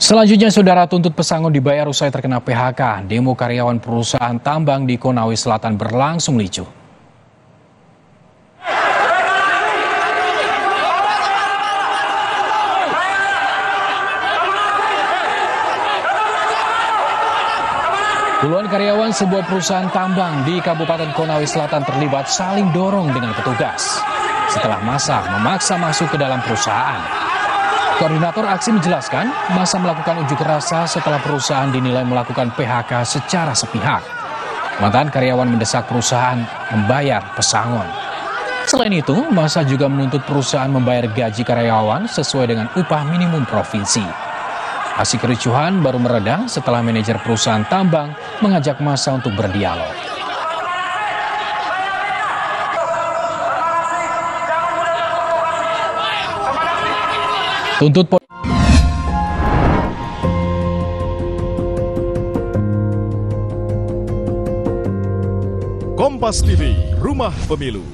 Selanjutnya, saudara, tuntut pesangon dibayar usai terkena PHK. Demo karyawan perusahaan tambang di Konawe Selatan berlangsung ricuh. Puluhan karyawan sebuah perusahaan tambang di Kabupaten Konawe Selatan terlibat saling dorong dengan petugas setelah massa memaksa masuk ke dalam perusahaan. Koordinator aksi menjelaskan, massa melakukan unjuk rasa setelah perusahaan dinilai melakukan PHK secara sepihak. Mantan karyawan mendesak perusahaan membayar pesangon. Selain itu, massa juga menuntut perusahaan membayar gaji karyawan sesuai dengan upah minimum provinsi. Aksi kericuhan baru mereda setelah manajer perusahaan tambang mengajak massa untuk berdialog. Tuntut Kompas TV, Rumah Pemilu.